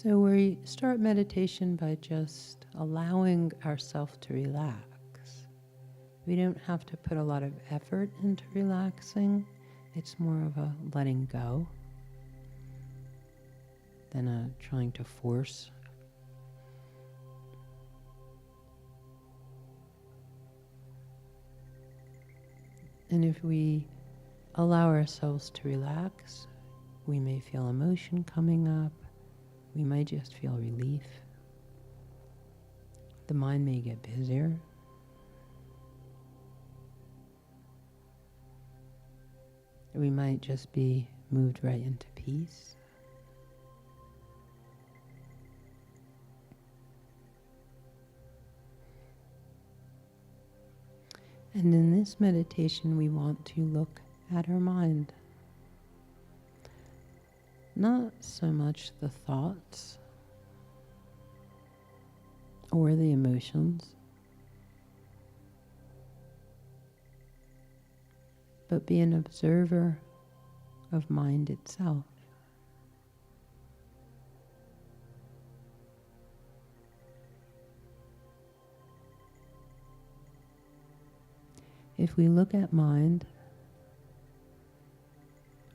So we start meditation by just allowing ourselves to relax. We don't have to put a lot of effort into relaxing. It's more of a letting go than a trying to force. And if we allow ourselves to relax, we may feel emotion coming up. We might just feel relief. The mind may get busier. We might just be moved right into peace. And in this meditation, we want to look at our mind. Not so much the thoughts or the emotions, but be an observer of mind itself. If we look at mind,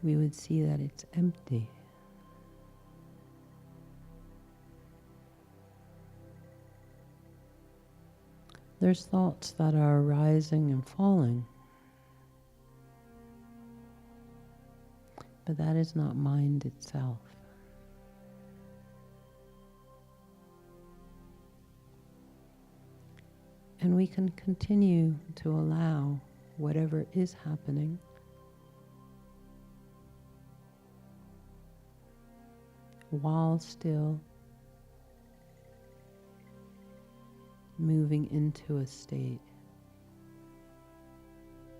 we would see that it's empty. There's thoughts that are arising and falling, but that is not mind itself. And we can continue to allow whatever is happening while still moving into a state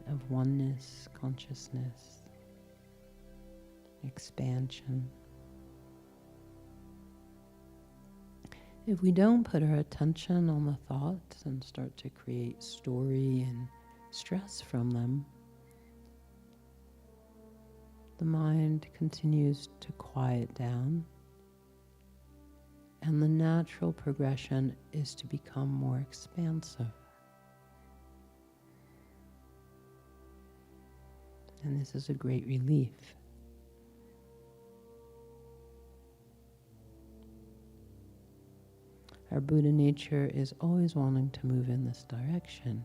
of oneness, consciousness, expansion. If we don't put our attention on the thoughts and start to create story and stress from them, the mind continues to quiet down, and the natural progression is to become more expansive. And this is a great relief. Our Buddha nature is always wanting to move in this direction.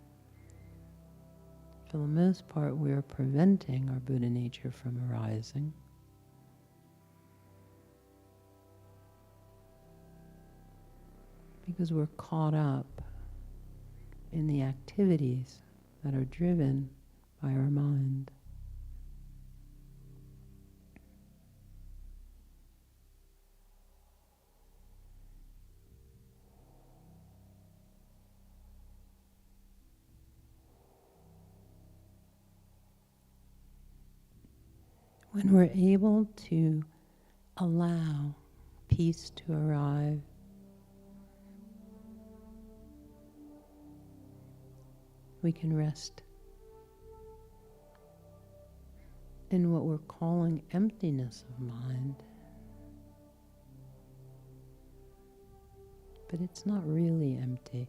For the most part, we are preventing our Buddha nature from arising. Because we're caught up in the activities that are driven by our mind. When we're able to allow peace to arrive, we can rest in what we're calling emptiness of mind. But it's not really empty.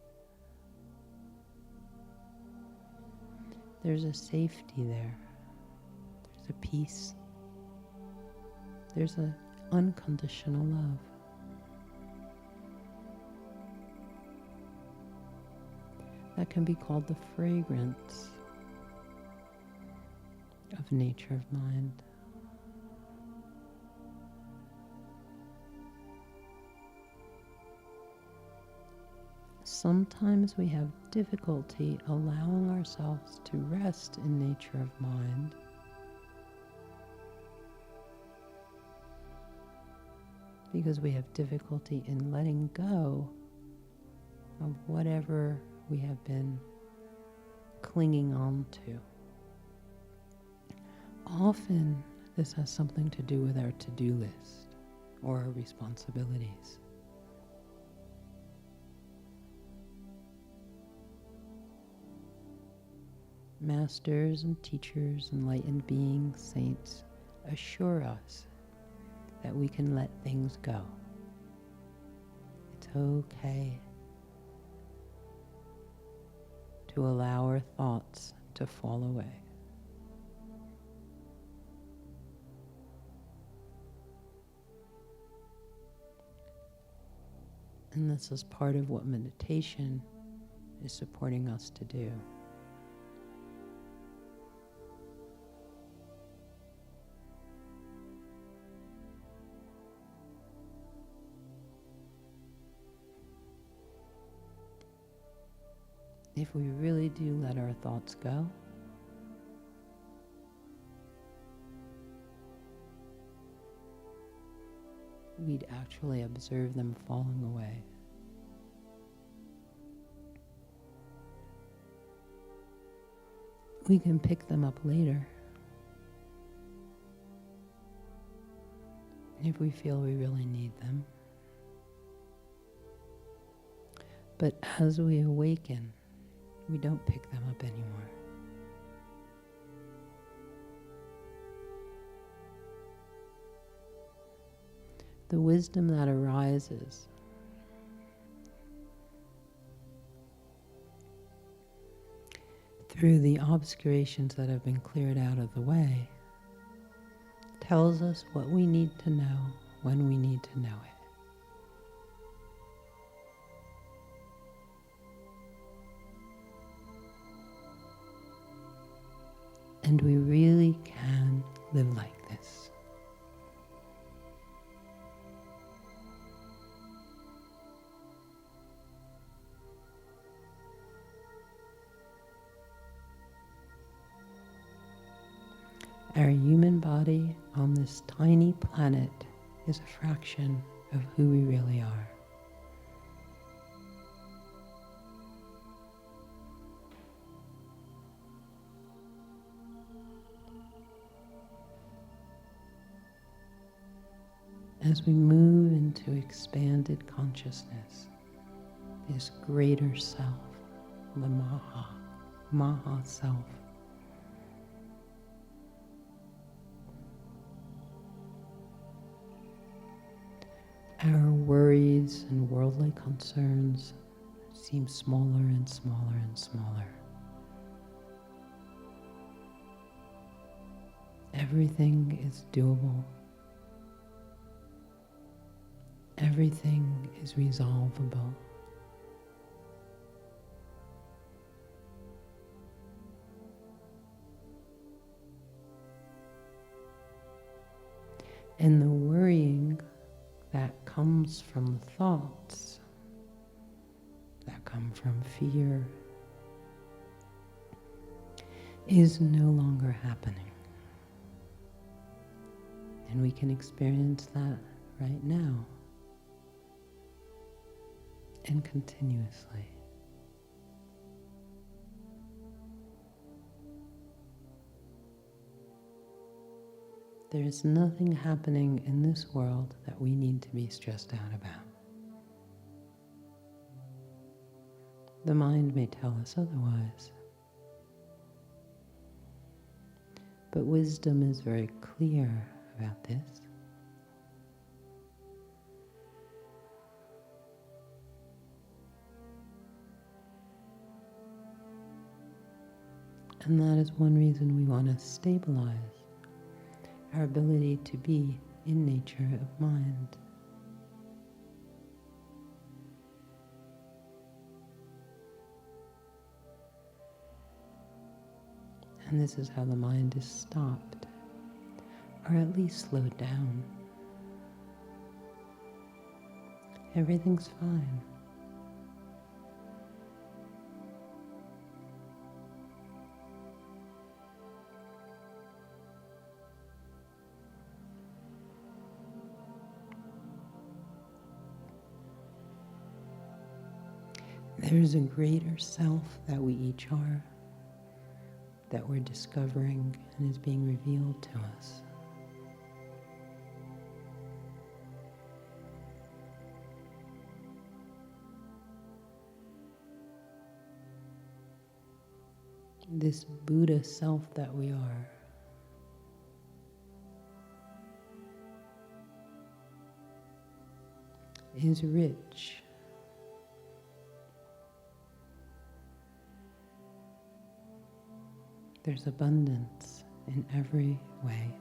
There's a safety there. There's a peace. There's an unconditional love. That can be called the fragrance of nature of mind. Sometimes we have difficulty allowing ourselves to rest in nature of mind because we have difficulty in letting go of whatever we have been clinging on to. Often this has something to do with our to-do list or our responsibilities. Masters and teachers, enlightened beings, saints assure us that we can let things go. okay to allow our thoughts to fall away. And this is part of what meditation is supporting us to do. If we really do let our thoughts go, we'd actually observe them falling away. We can pick them up later if we feel we really need them. But as we awaken, we don't pick them up anymore. The wisdom that arises through the obscurations that have been cleared out of the way tells us what we need to know when we need to know it. And we really can live like this. Our human body on this tiny planet is a fraction of who we really are. As we move into expanded consciousness, this greater self, the Maha self, our worries and worldly concerns seem smaller and smaller and smaller. Everything is doable. Everything is resolvable. And the worrying that comes from the thoughts that come from fear is no longer happening. And we can experience that right now and continuously. There is nothing happening in this world that we need to be stressed out about. The mind may tell us otherwise, but wisdom is very clear about this. And that is one reason we want to stabilize our ability to be in nature of mind. And this is how the mind is stopped, or at least slowed down. Everything's fine. There's a greater self that we each are, that we're discovering and is being revealed to us. This Buddha self that we are is rich There's abundance in every way.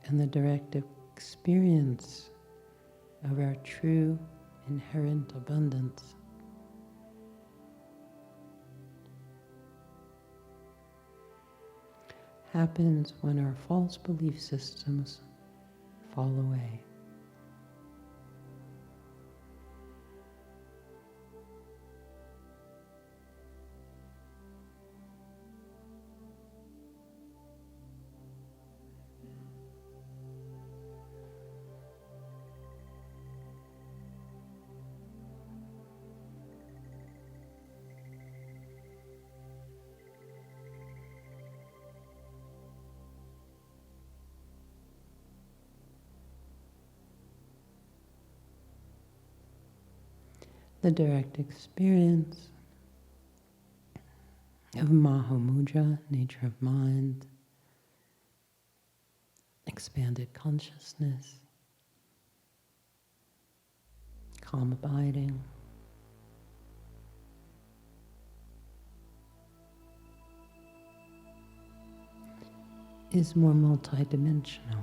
And the direct experience of our true inherent abundance happens when our false belief systems fall away. The direct experience of Mahamudra, nature of mind, expanded consciousness, calm abiding, is more multidimensional.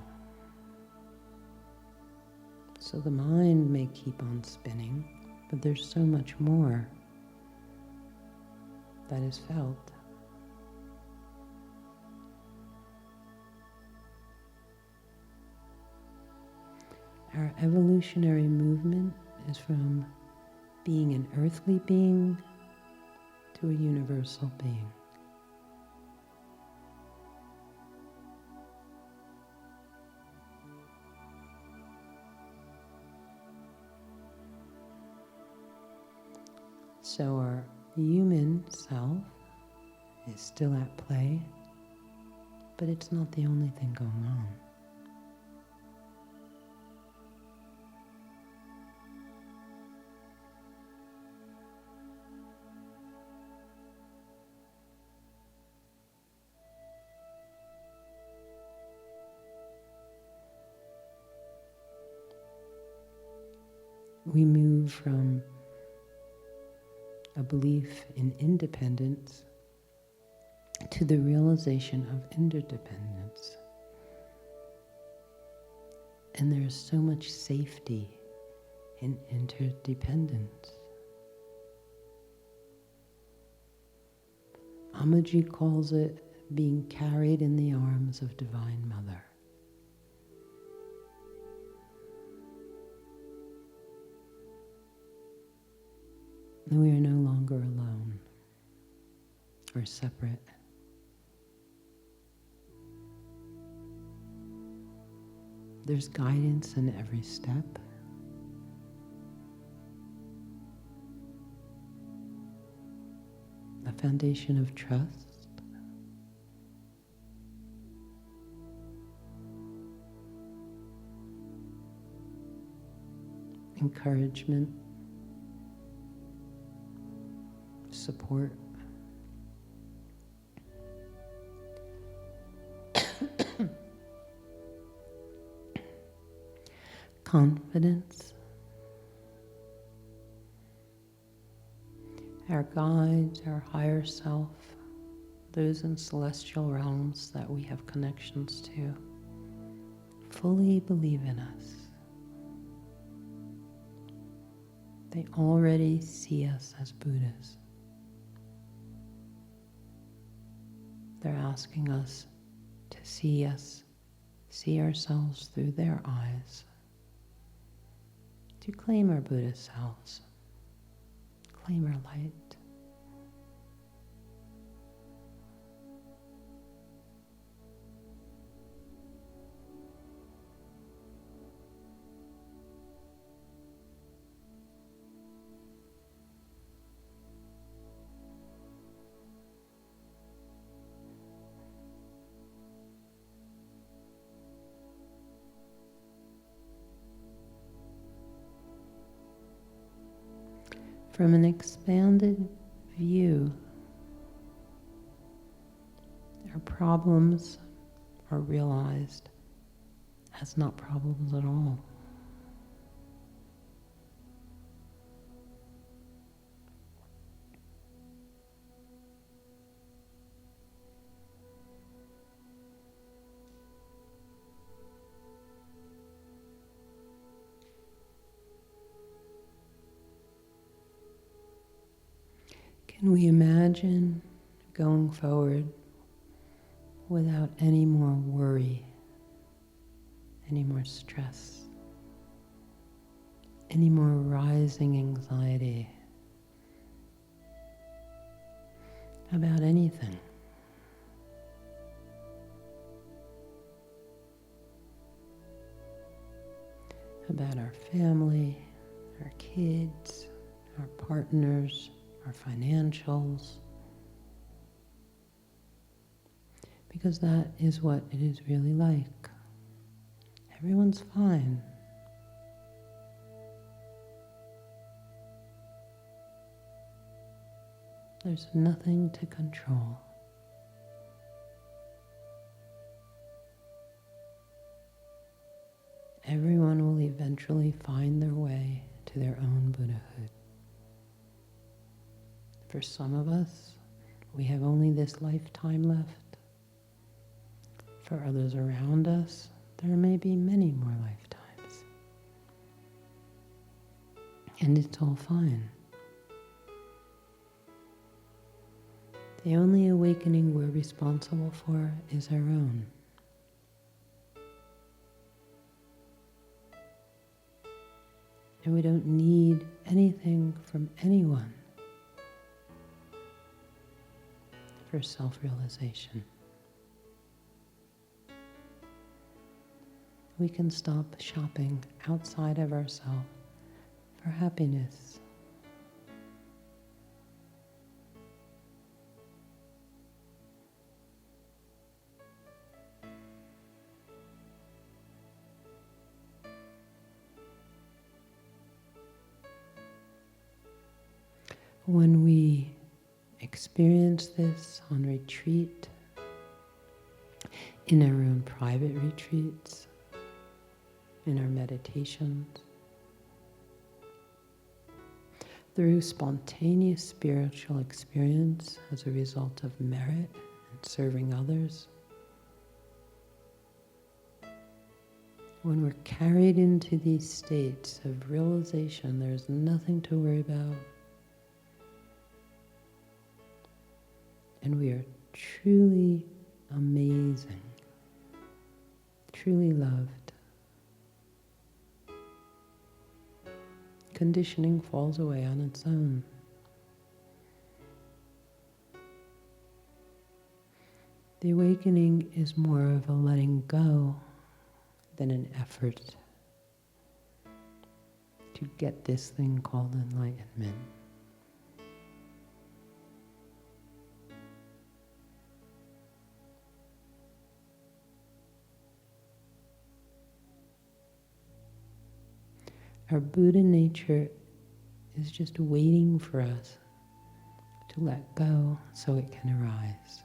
So the mind may keep on spinning, but there's so much more that is felt. Our evolutionary movement is from being an earthly being to a universal being. So our human self is still at play, but it's not the only thing going on. We move from a belief in independence to the realization of interdependence. And there is so much safety in interdependence. Amaji calls it being carried in the arms of Divine Mother. And we are no longer alone or separate. There's guidance in every step. A foundation of trust. Encouragement. Support. Confidence. Our guides, our higher self, those in celestial realms that we have connections to, fully believe in us. They already see us as Buddhas. They're asking us, see ourselves through their eyes, to claim our Buddha selves, claim our light. From an expanded view, our problems are realized as not problems at all. Can we imagine going forward without any more worry, any more stress, any more rising anxiety about anything? About our family, our kids, our partners, our financials, because that is what it is really like. Everyone's fine. There's nothing to control. Everyone will eventually find their way to their own Buddhahood. For some of us, we have only this lifetime left. For others around us, there may be many more lifetimes. And it's all fine. The only awakening we're responsible for is our own. And we don't need anything from anyone for self-realization. We can stop shopping outside of ourselves for happiness. When we experience this on retreat, in our own private retreats, in our meditations, through spontaneous spiritual experience as a result of merit and serving others, when we're carried into these states of realization, there's nothing to worry about, and we are truly amazing, truly loved, conditioning falls away on its own. The awakening is more of a letting go than an effort to get this thing called enlightenment. Our Buddha nature is just waiting for us to let go so it can arise.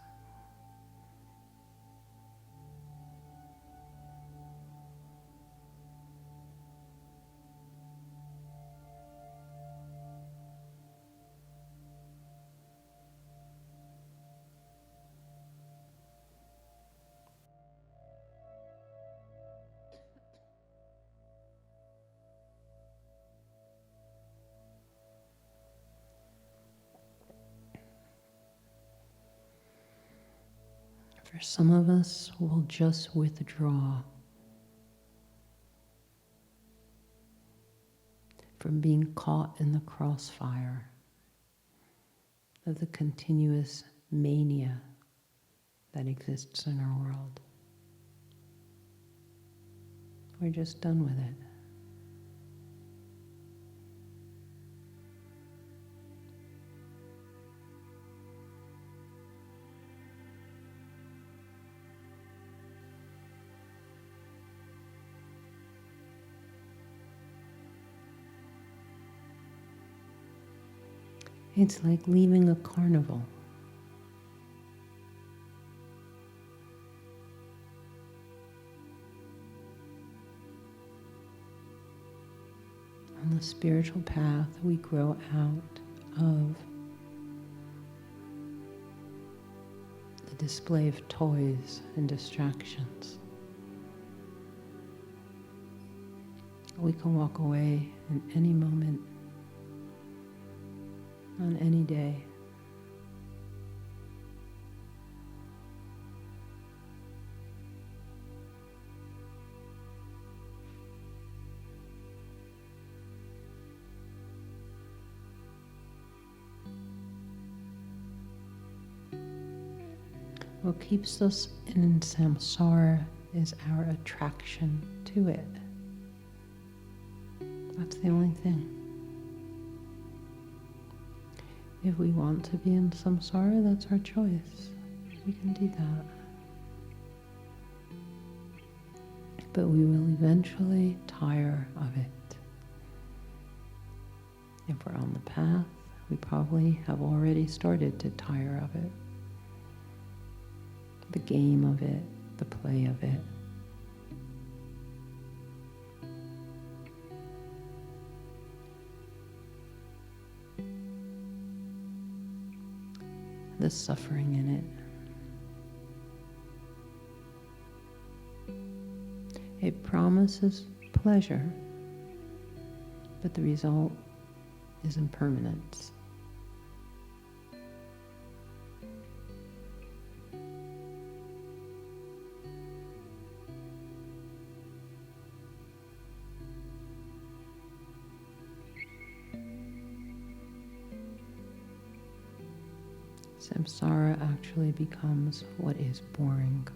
For some of us, we'll just withdraw from being caught in the crossfire of the continuous mania that exists in our world. We're just done with it. It's like leaving a carnival. On the spiritual path, we grow out of the display of toys and distractions. We can walk away in any moment, on any day, What keeps us in samsara is our attraction to it. That's the only thing. If we want to be in samsara, that's our choice. We can do that. But we will eventually tire of it. If we're on the path, we probably have already started to tire of it. The game of it, the play of it. The suffering in it. It promises pleasure, but the result is impermanence. Samsara actually becomes what is boring,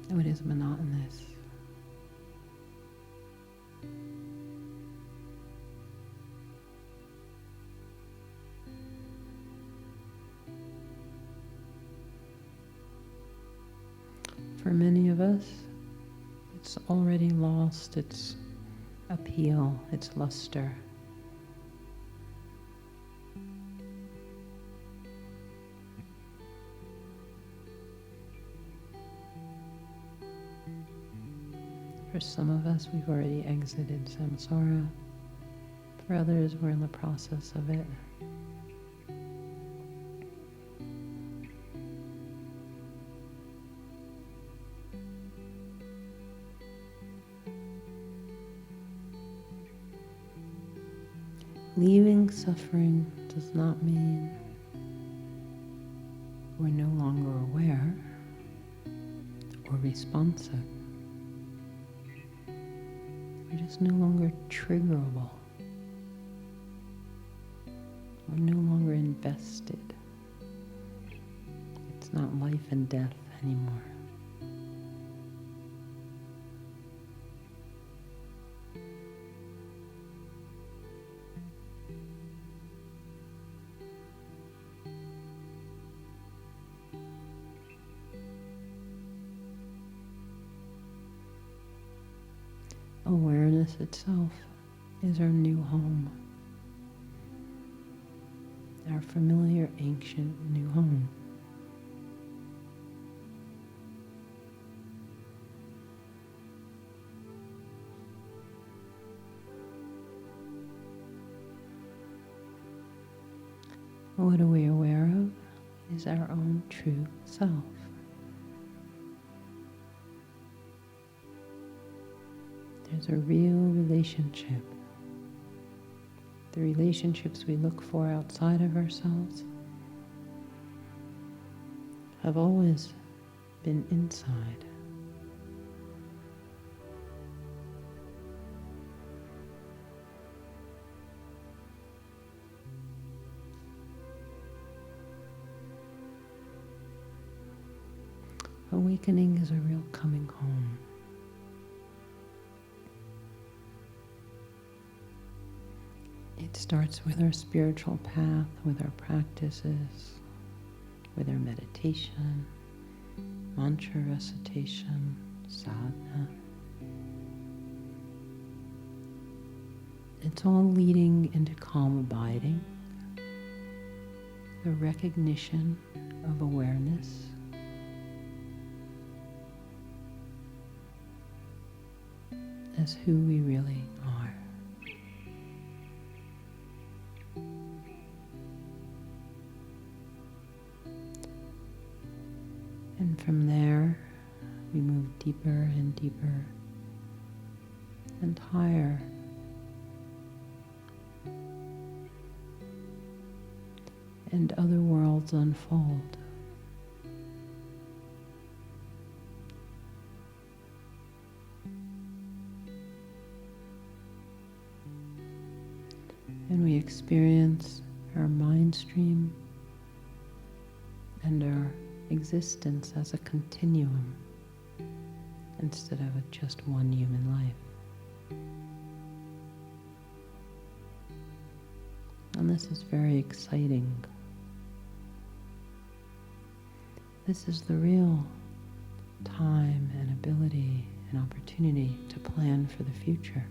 what is monotonous. For many of us, it's already lost its appeal, its luster. For some of us, we've already exited samsara. For others, we're in the process of it. Leaving suffering does not mean we're no longer aware or responsive. We're just no longer triggerable. We're no longer invested. It's not life and death anymore. Awareness itself is our new home, our familiar, ancient new home. What are we aware of is our own true self. There's a real relationship. The relationships we look for outside of ourselves have always been inside. Awakening is a real coming home. It starts with our spiritual path, with our practices, with our meditation, mantra recitation, sadhana. It's all leading into calm abiding, the recognition of awareness, as who we really are. And from there, we move deeper and deeper and higher. And other worlds unfold. And we experience our mind stream and our existence as a continuum instead of just one human life. And this is very exciting. This is the real time and ability and opportunity to plan for the future.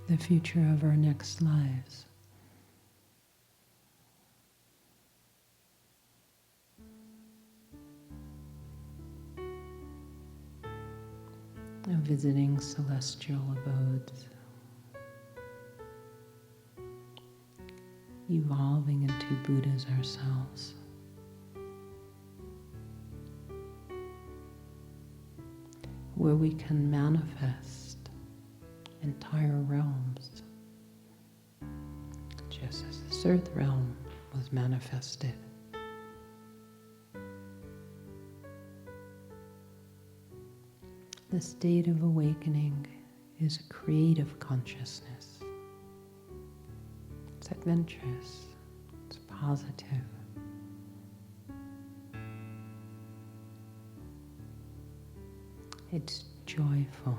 The future of our next lives. Of visiting celestial abodes. Evolving into Buddhas ourselves. Where we can manifest entire realms, just as this earth realm was manifested. The state of awakening is a creative consciousness. It's adventurous, it's positive. It's joyful.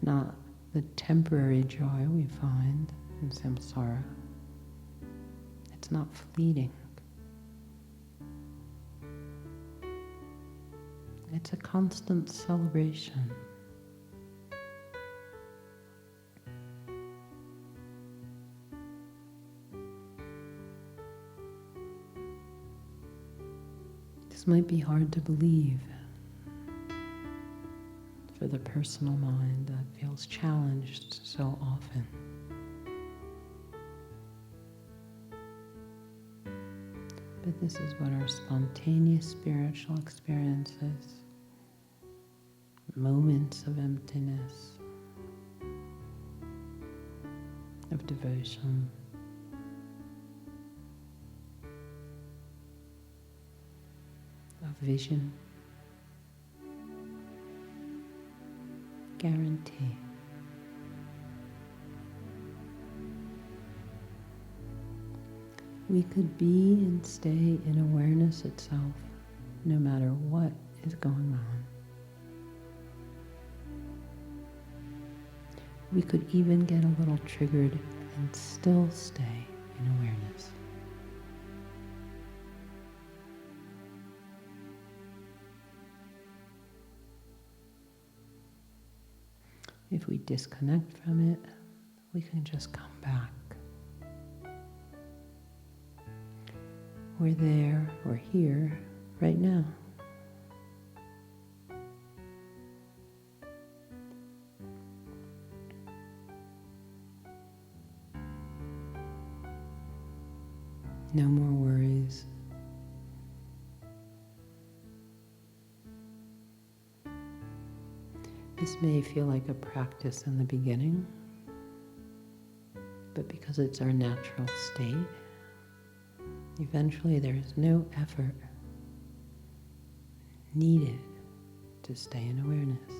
Not the temporary joy we find in samsara. It's not fleeting. It's a constant celebration. This might be hard to believe for the personal mind that feels challenged so often. But this is what our spontaneous spiritual experiences, moments of emptiness, of devotion, of vision, guarantee. We could be and stay in awareness itself no matter what is going on. We could even get a little triggered and still stay in awareness. If we disconnect from it, we can just come back. We're there, we're here, right now. No more worries. This may feel like a practice in the beginning, but because it's our natural state, eventually there is no effort needed to stay in awareness,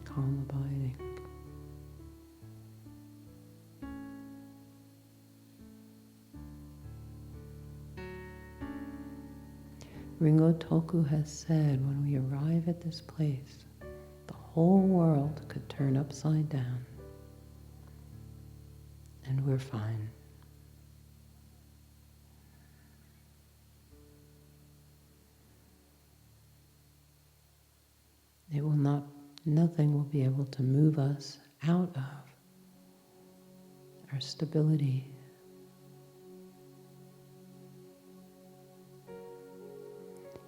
calm abiding. Ringo Tulku has said, when we arrive at this place, the whole world could turn upside down, and we're fine. Nothing will be able to move us out of our stability.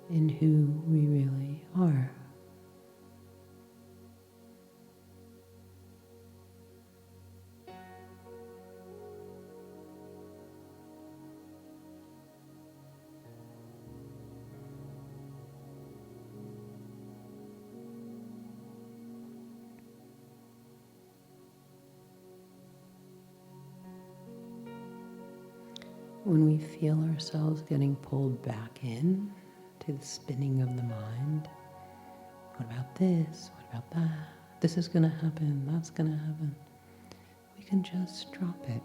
In who we really are. When we feel ourselves getting pulled back in to the spinning of the mind, what about this? What about that? this is going to happen, that's going to happen. We can just drop it.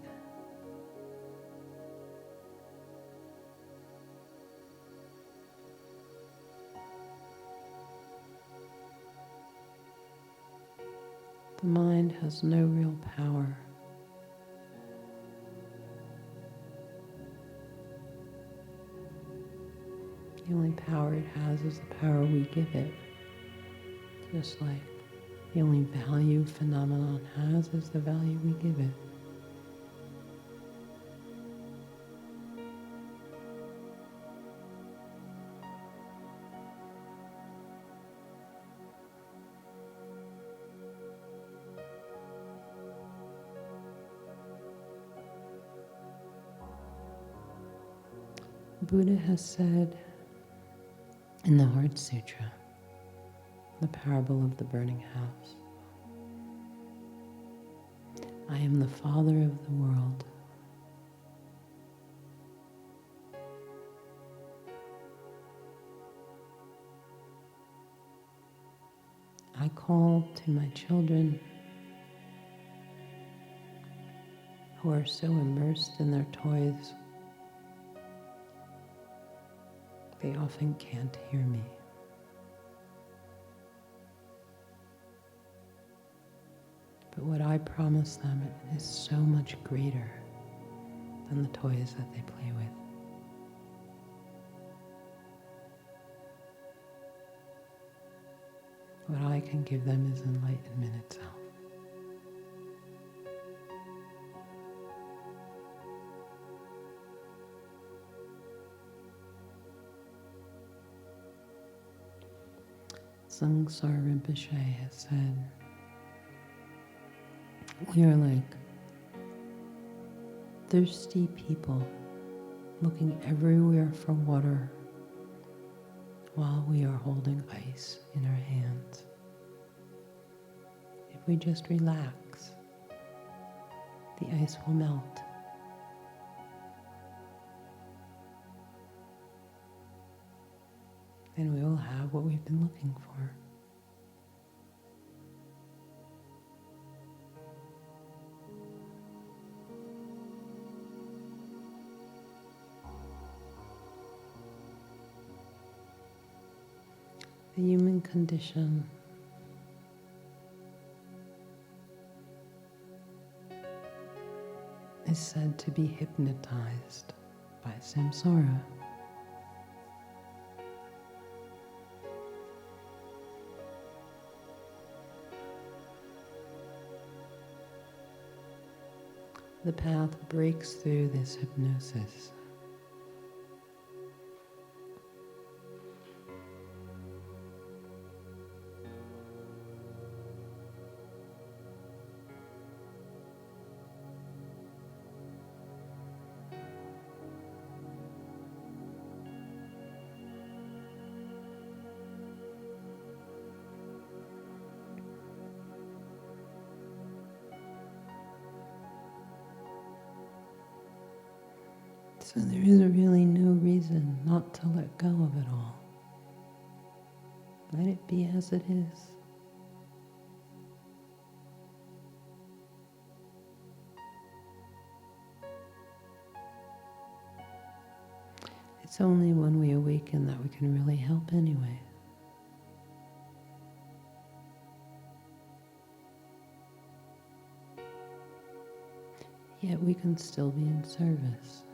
The mind has no real power. The only power it has is the power we give it. Just like the only value phenomenon has is the value we give it. Buddha has said in the Heart Sutra, the parable of the burning house, I am the Father of the world. I call to my children who are so immersed in their toys, they often can't hear me. But what I promise them is so much greater than the toys that they play with. What I can give them is enlightenment itself. Sangsar Rinpoche has said, we are like thirsty people looking everywhere for water while we are holding ice in our hands. If we just relax, the ice will melt. Then we will have what we've been looking for. The human condition is said to be hypnotized by samsara. The path breaks through this hypnosis. So there is really no reason not to let go of it all. Let it be as it is. It's only when we awaken that we can really help anyway. Yet we can still be in service.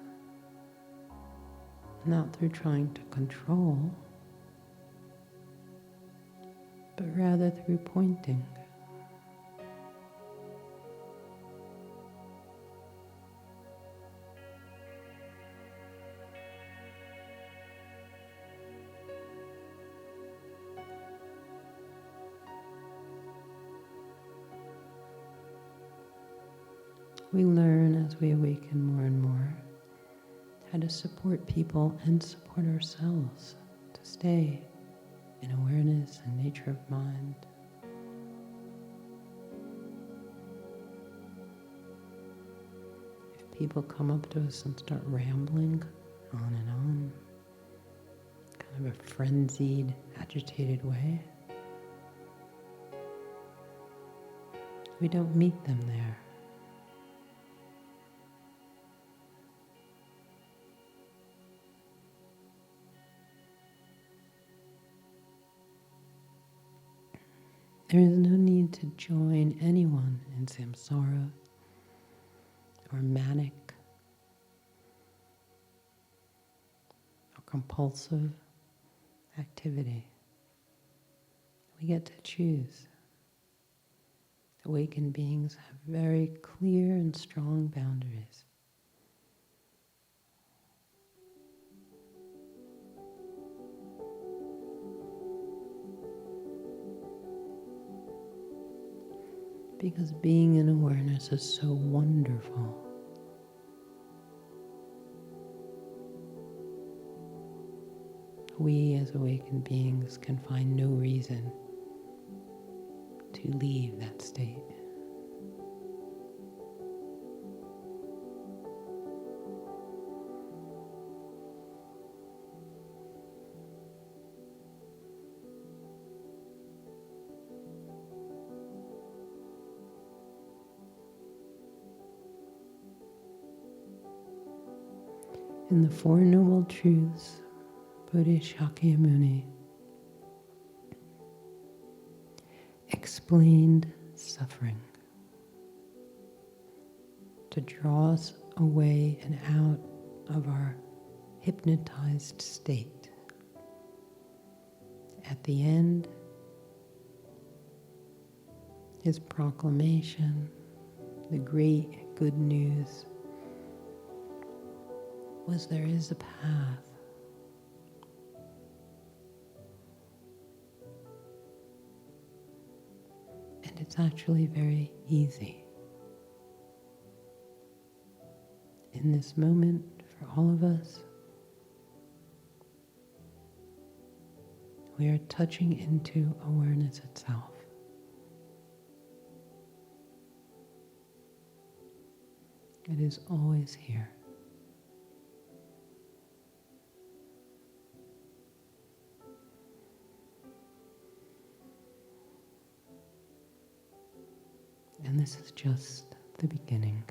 Not through trying to control, but rather through pointing. We learn as we awaken more and more how to support people and support ourselves to stay in awareness and nature of mind. If people come up to us and start rambling on and on, kind of a frenzied, agitated way, We don't meet them there. There is no need to join anyone in samsara or manic or compulsive activity. We get to choose. Awakened beings have very clear and strong boundaries. Because being in awareness is so wonderful. We as awakened beings can find no reason to leave that state. In the Four Noble Truths, Buddha Shakyamuni explained suffering to draw us away and out of our hypnotized state. At the end, his proclamation, the great good news, was there is a path. And it's actually very easy. In this moment, for all of us, we are touching into awareness itself. It is always here. And this is just the beginning.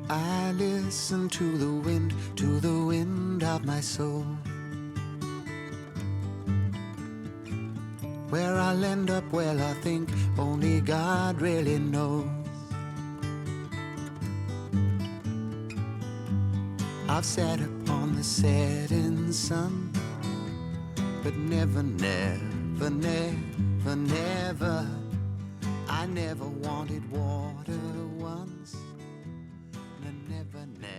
I listen to the wind of my soul. Where I'll end up, well, I think only God really knows. I've sat upon the setting sun, but never, never, never, never, I never wanted water once. Never, never.